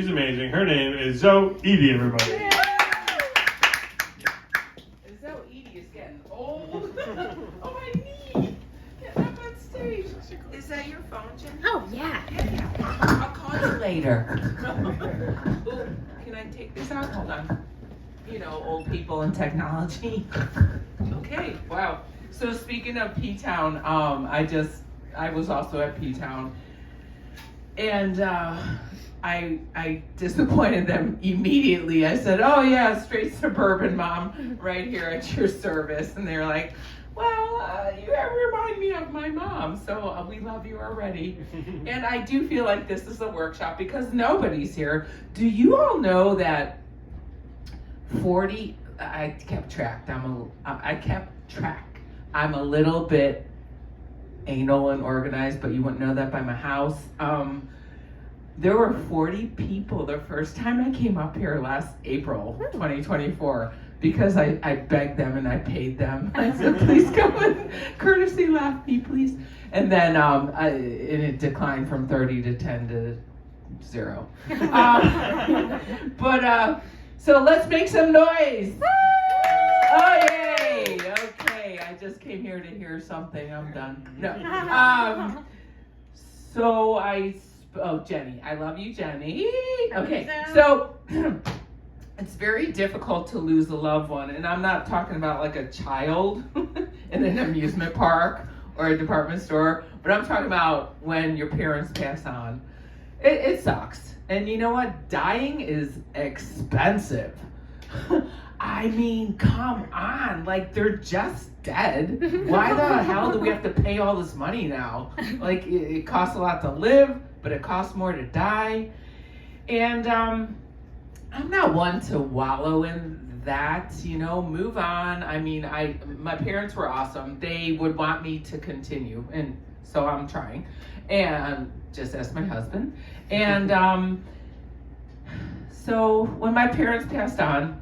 She's amazing. Her name is Zoe Edie, everybody. Zoe Edie is getting old. Oh, my knee. Getting up on stage. Is that your phone, Jenny? Oh, yeah. Yeah. I'll call you later. Ooh, can I take this out? Hold on. You know, old people and technology. Okay, wow. So speaking of P-Town, I was also at P-Town. And I disappointed them immediately. I said, oh yeah, straight suburban mom, right here at your service. And they're like, well, you remind me of my mom, so we love you already. And I do feel like this is a workshop because nobody's here. Do you all know that I kept track. I'm a little bit anal and organized, but you wouldn't know that by my house. There were 40 people the first time I came up here last April 2024 because I begged them and I paid them. I said, please come and courtesy laugh me, please. And then and it declined from 30 to 10 to 0. So let's make some noise. Oh, yay. Okay, I just came here to hear something. I'm done. No. Jenny. I love you, Jenny. Okay, so it's very difficult to lose a loved one. And I'm not talking about like a child in an amusement park or a department store, but I'm talking about when your parents pass on. It sucks. And you know what? Dying is expensive. I mean, come on. Like, they're just dead. Why the hell do we have to pay all this money now? Like, it costs a lot to live, but it costs more to die. And I'm not one to wallow in that, move on. I mean, my parents were awesome. They would want me to continue, and so I'm trying. And just ask my husband. And so when my parents passed on,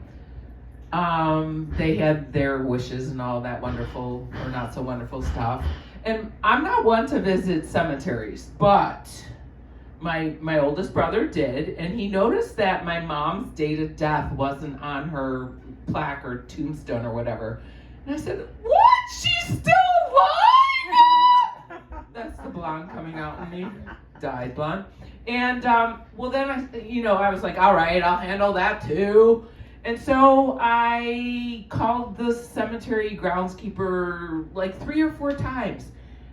they had their wishes and all that wonderful or not so wonderful stuff. And I'm not one to visit cemeteries, but my oldest brother did, and he noticed that my mom's date of death wasn't on her plaque or tombstone or whatever. And I said, what? She's still alive? That's the blonde coming out in me. Dyed blonde. And then I was like, all right, I'll handle that too. And so I called the cemetery groundskeeper like 3 or 4 times.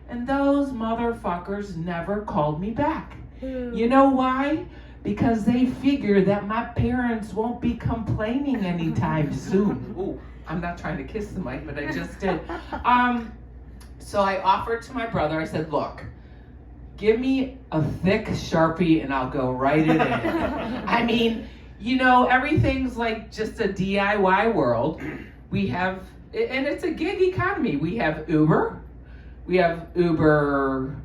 And those motherfuckers never called me back. You know why? Because they figure that my parents won't be complaining anytime soon. Ooh, I'm not trying to kiss the mic, but I just did. So I offered to my brother, I said, look, give me a thick Sharpie and I'll go write it in. I mean, everything's like just a DIY world. We have, and it's a gig economy. We have Uber, we have Uber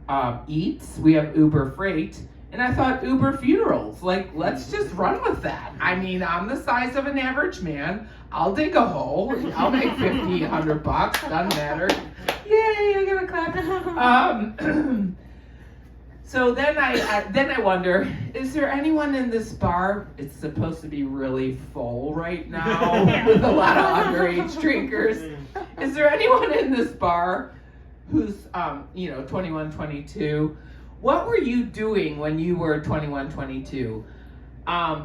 Eats, we have Uber Freight, and I thought Uber Funerals. Like, let's just run with that. I mean, I'm the size of an average man. I'll dig a hole. I'll make $50, $100. Doesn't matter. Yay! I got a clap. So then I wonder, is there anyone in this bar? It's supposed to be really full right now with a lot of underage drinkers. Is there anyone in this bar who's 21, 22? What were you doing when you were 21, 22?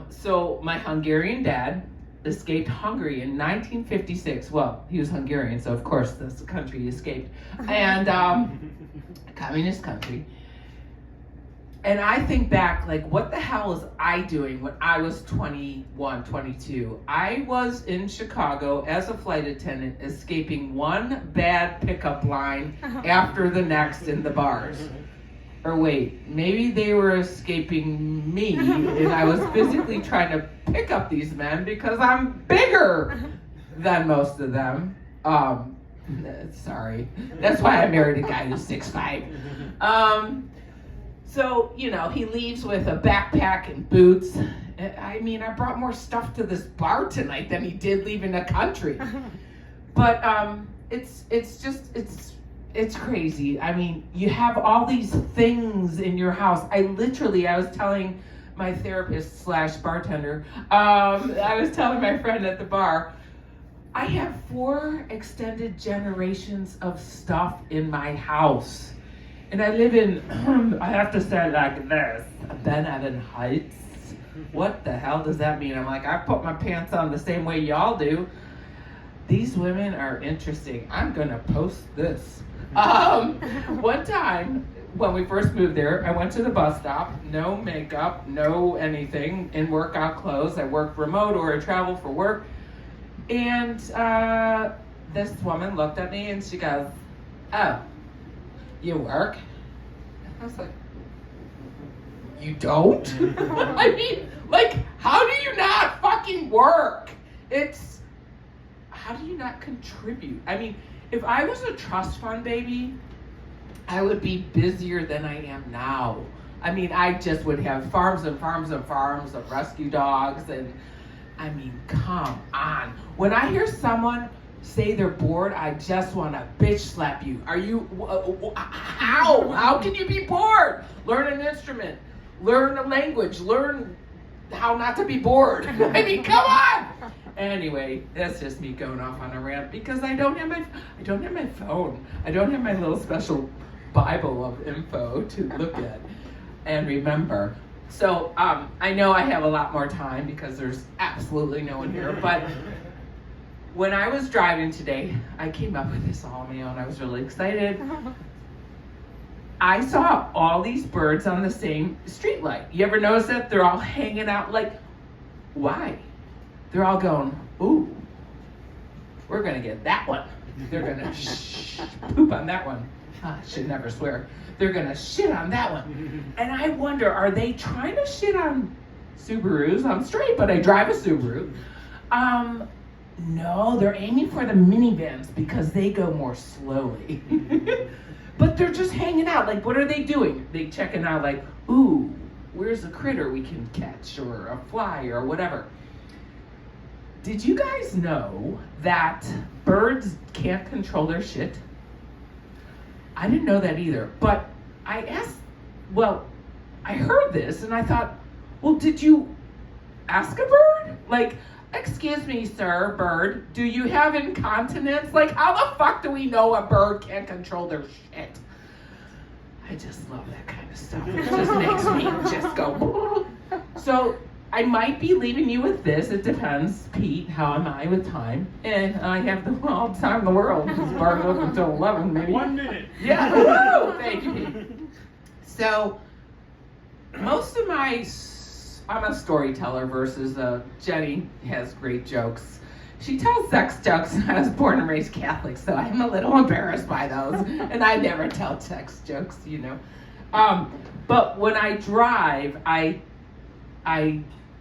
So my Hungarian dad escaped Hungary in 1956. Well, he was Hungarian, so of course that's the country he escaped. And communist country. And I think back, like, what the hell was I doing when I was 21, 22? I was in Chicago as a flight attendant, escaping one bad pickup line after the next in the bars. Or wait, maybe they were escaping me, and I was physically trying to pick up these men because I'm bigger than most of them. Sorry. That's why I married a guy who's 6'5". So, he leaves with a backpack and boots. I mean, I brought more stuff to this bar tonight than he did leaving the country. But it's crazy. I mean, you have all these things in your house. I was telling my therapist slash bartender, I was telling my friend at the bar, I have 4 extended generations of stuff in my house. And I live in, I have to say it like this, Ben Eden Heights. What the hell does that mean? I'm like, I put my pants on the same way y'all do. These women are interesting. I'm gonna post this. One time, when we first moved there, I went to the bus stop, no makeup, no anything, in workout clothes. I work remote or I travel for work. And this woman looked at me and she goes, "Oh, you work?" I was like, "You don't?" I mean, like, how do you not fucking work? How do you not contribute? I mean, if I was a trust fund baby, I would be busier than I am now. I mean, I just would have farms and farms and farms of rescue dogs, and I mean, come on. When I hear someone say they're bored, I just want to bitch slap you. Are you, how? How can you be bored? Learn an instrument, learn a language, learn how not to be bored. I mean, come on. Anyway, that's just me going off on a rant because I don't have my phone. I don't have my little special Bible of info to look at and remember. So I know I have a lot more time because there's absolutely no one here, but when I was driving today, I came up with this all on my own. I was really excited. I saw all these birds on the same street light. You ever notice that? They're all hanging out. Like, why? They're all going, "Ooh, we're going to get that one. They're going to poop on that one." I should never swear. They're going to shit on that one. And I wonder, are they trying to shit on Subarus? I'm straight, but I drive a Subaru. No, they're aiming for the minivans because they go more slowly. But they're just hanging out. Like, what are they doing? They checking out like, "Ooh, where's a critter we can catch, or a fly, or whatever." Did you guys know that birds can't control their shit? I didn't know that either. But I heard this and I thought, well, did you ask a bird? Like, "Excuse me, sir, bird, do you have incontinence?" Like, how the fuck do we know a bird can't control their shit? I just love that kind of stuff. It just makes me just go. So I might be leaving you with this. It depends, Pete. How am I with time? And I have all the time in the world. This bar's open until 11, maybe. 1 minute. Yeah. Woo! Thank you, Pete. So most of I'm a storyteller versus Jenny has great jokes. She tells sex jokes, and I was born and raised Catholic, so I'm a little embarrassed by those. And I never tell sex jokes, you know. But when I drive, I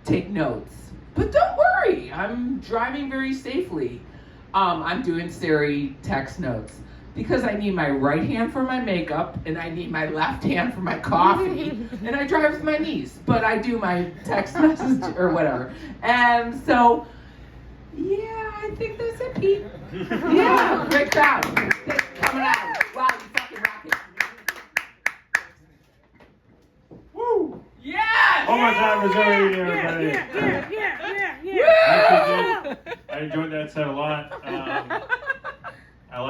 take notes. But don't worry, I'm driving very safely. I'm doing Siri text notes because I need my right hand for my makeup and I need my left hand for my coffee, and I drive with my knees, but I do my text message or whatever. And so, yeah, I think that's it, Pete. Yeah, great crowd. Thanks for coming out. Wow, you fucking rock it. Woo! Yes! One more time for Zoe, everybody. Yeah. I enjoyed that set a lot.